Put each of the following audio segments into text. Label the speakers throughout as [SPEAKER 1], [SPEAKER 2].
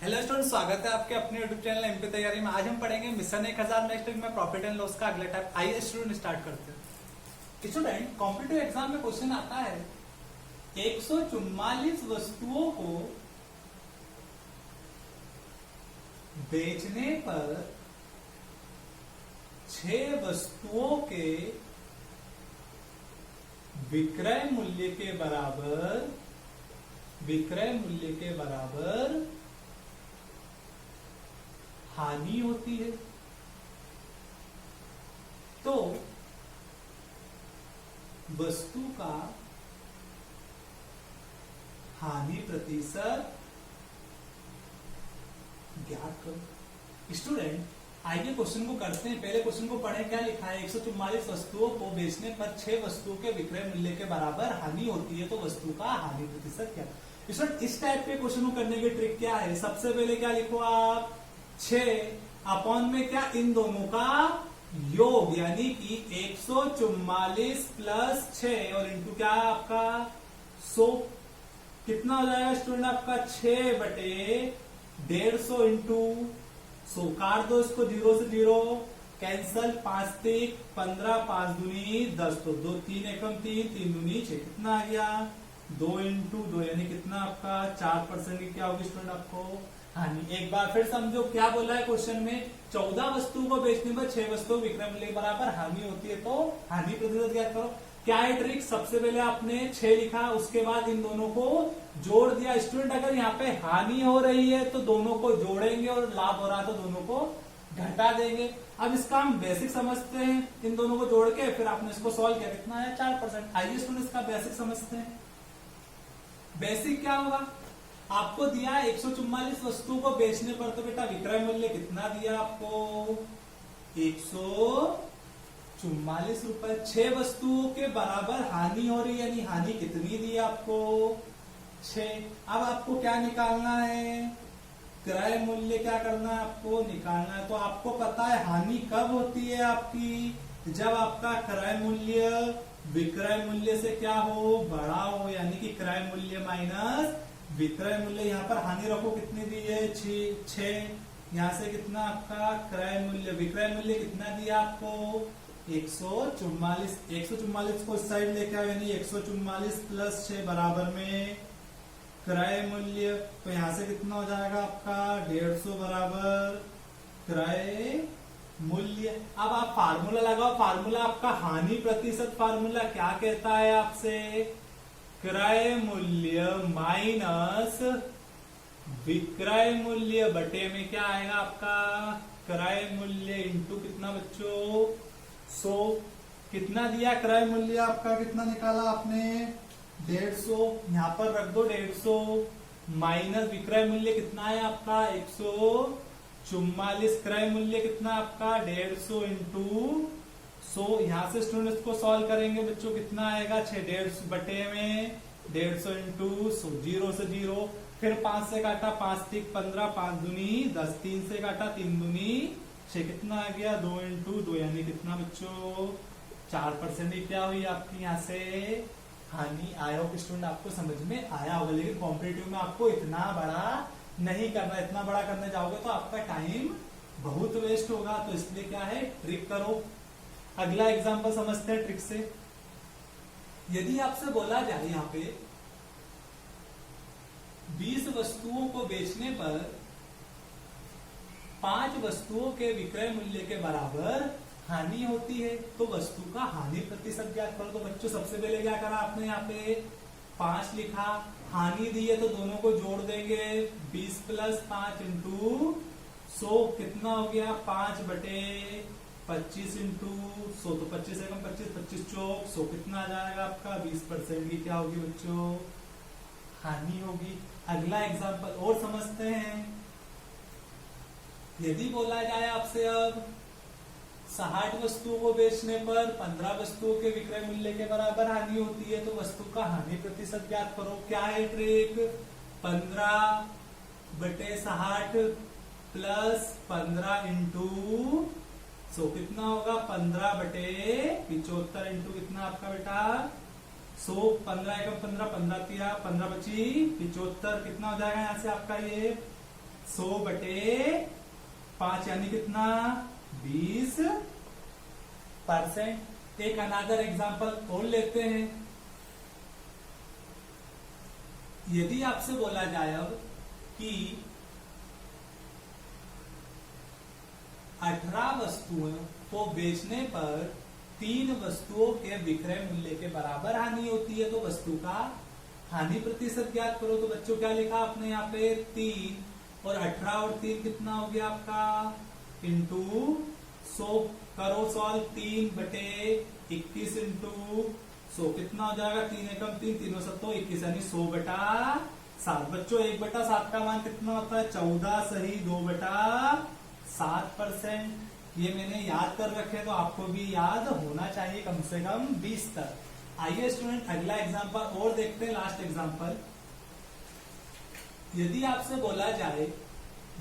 [SPEAKER 1] Hello student, स्वागत है आपके अपने यूट्यूब चैनल एमपी तैयारी में। आज हम पढ़ेंगे मिशन 1000 नेक्स्ट वीक में प्रॉफिट एंड लॉस का अगला टाइप। आइए स्टूडेंट स्टार्ट करते हैं। स्टूडेंट, कॉम्पिटिटिव एग्जाम में क्वेश्चन आता है 144 वस्तुओं को बेचने पर 6 वस्तुओं के विक्रय मूल्य के बराबर हानि होती है। तो वस्तु का हानि प्रतिशत ज्ञात करो। स्टूडेंट, आइए क्वेश्चन को करते हैं। पहले क्वेश्चन को पढ़ें। क्या लिखा है? 144 वस्तुओं को बेचने पर 6 वस्तुओं के विक्रय मूल्य के बराबर हानि होती है, तो वस्तु का हानि प्रतिशत क्या? इस टाइप के क्वेश्चन को करने की ट्रिक क्या है? सबसे पहले क्या लिखो आप? 6 अपॉन में क्या? इन दोनों का योग, यानी कि 144 प्लस 6 और इंटू क्या है आपका 100। कितना हो जाएगा स्टूडेंट आपका? 6 बटे 150 इंटू 100। काट दो इसको, 0 से 0 कैंसल, 5 3 15, 5 दूनी 10, तो 2 3 एकम 3 3 दूनी 6। कितना आ गया? 2 इंटू 2, यानी कितना आपका 4% की क्या होगी स्टूडेंट आपको हानि। एक बार फिर समझो क्या बोला है क्वेश्चन में। 14 वस्तु को बेचने पर 6 वस्तु विक्रय मूल्य के बराबर हानि होती है, तो हानि प्रतिशत ज्ञात करो। क्या है ट्रिक? सबसे पहले आपने 6 लिखा, उसके बाद इन दोनों को जोड़ दिया। स्टूडेंट, अगर यहाँ पे हानि हो रही है तो दोनों को जोड़ेंगे, और लाभ हो रहा है तो दोनों को घटा देंगे। अब इसका हम बेसिक समझते हैं। इन दोनों को जोड़ के फिर आपने इसको सॉल्व किया, कितना है? 4%। आइए स्टूडेंट इसका बेसिक समझते हैं। बेसिक क्या होगा? आपको दिया 144 वस्तुओं को बेचने पर, तो बेटा विक्रय मूल्य कितना दिया आपको? 144 रुपए। 6 वस्तुओं के बराबर हानि हो रही है, यानी हानि कितनी दी आपको? 6। अब आपको क्या निकालना है? क्रय मूल्य क्या करना है? आपको निकालना है। तो आपको पता है हानि कब होती है आपकी? जब आपका क्रय मूल्य विक्रय मूल्य से क्या हो? बड़ा हो, यानी कि क्रय मूल्य माइनस विक्रय मूल्य। यहाँ पर हानि रखो, कितनी दी है? 6। यहाँ से कितना आपका क्रय मूल्य? विक्रय मूल्य कितना दिया आपको? 144। 144 को इस साइड लेके आओ, यानी 144 प्लस 6 बराबर में क्रय मूल्य। तो यहाँ से कितना हो जाएगा आपका? 150 बराबर क्रय मूल्य। अब आप फार्मूला लगाओ। फार्मूला आपका हानि प्रतिशत फार्मूला क्या कहता है आपसे? क्रय मूल्य माइनस विक्रय मूल्य बटे में क्या आएगा आपका? क्रय मूल्य इंटू कितना बच्चों? 100। कितना दिया क्रय मूल्य आपका? कितना निकाला आपने? 150। यहां पर रख दो 150 माइनस विक्रय मूल्य कितना है आपका? 144। क्रय मूल्य कितना आपका? 150 इंटू 100। यहां से स्टूडेंट इसको सॉल्व करेंगे बच्चों, कितना आएगा? 6। 150 बटे में 150 इंटू 100, 0 से 0, फिर 5 से काटा, 5 3 15, 5 दूनी 10, 3 से काटा, 3 दूनी 6। कितना आ गया? 2 इंटू 2, यानी कितना बच्चों? 4% की क्या हुई आपकी यहाँ से हानि। आया हो स्टूडेंट? आपको समझ में आया होगा। लेकिन कॉम्पिटिटिव में आपको इतना बड़ा नहीं करना। इतना बड़ा करने जाओगे तो आपका टाइम बहुत वेस्ट होगा। तो इसलिए क्या है, ट्रिक करो। अगला एग्जांपल समझते हैं ट्रिक से। यदि आपसे बोला जाए यहाँ पे 20 वस्तुओं को बेचने पर 5 वस्तुओं के विक्रय मूल्य के बराबर हानि होती है, तो वस्तु का हानि प्रतिशत ज्ञात करो। तो बच्चों सबसे पहले क्या करा आपने? यहाँ पे 5 लिखा, हानि दी है तो दोनों को जोड़ देंगे। 20 प्लस 5 इंटू 100। कितना हो गया? 5 बटे 25 इंटू 100, तो 25 एकम 25, 25 चौक 100। कितना आ जाएगा आपका? 20% की क्या होगी बच्चों? हानि होगी। अगला एग्जांपल और समझते हैं। यदि बोला जाए आपसे अब 60 वस्तुओं को बेचने पर 15 वस्तुओं के विक्रय मूल्य के बराबर हानि होती है, तो वस्तु का हानि प्रतिशत ज्ञात करो। क्या है ट्रिक? 15 बटे 60 प्लस 15 इंटू 100। कितना होगा? 15 बटे 75 इंटू कितना आपका बेटा 100। 15 एकम 15, 15 तिया 15 25 75। कितना हो जाएगा यहाँ से आपका ये 100/5 यानी कितना 20%। एक अनादर एग्जांपल और लेते हैं। यदि आपसे बोला जाए अब कि 18 वस्तुओं को बेचने पर 3 वस्तुओं के विक्रय मूल्य के बराबर हानि होती है, तो वस्तु का हानि प्रतिशत ज्ञात करो। तो बच्चों क्या लिखा आपने यहाँ पे 3, और 18 और 3 कितना हो गया आपका इंटू 100। करो सॉल्व, 3/21 इंटू 100 कितना हो जाएगा 3 एकम 3, 3 7 21 यानी 100/7। बच्चों 1/7 का मान कितना होता है 14 सही 2/7%। ये मैंने याद कर रखे, तो आपको भी याद होना चाहिए कम से कम 20 तक। आइए स्टूडेंट अगला एग्जांपल और देखते हैं, लास्ट एग्जांपल। यदि आपसे बोला जाए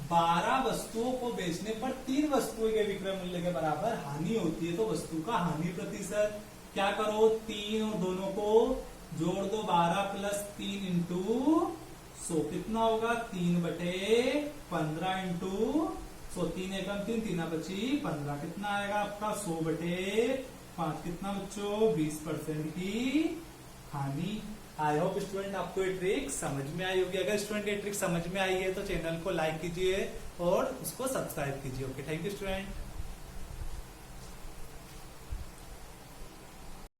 [SPEAKER 1] 12 वस्तुओं को बेचने पर 3 वस्तुओं के विक्रय मूल्य के बराबर हानि होती है, तो वस्तु का हानि प्रतिशत क्या करो 3 और दोनों को जोड़ दो 12 + 3 इंटू 100 कितना होगा 3/15 इंटू 100। 3 एकम 3, 3 बची 15 कितना आएगा आपका 100/5 कितना बच्चों 20% की हानि। आई होप स्टूडेंट आपको ये ट्रिक समझ में आई होगी। अगर स्टूडेंट ये ट्रिक समझ में आई है तो चैनल को लाइक कीजिए और उसको सब्सक्राइब कीजिए। Okay, thank you student.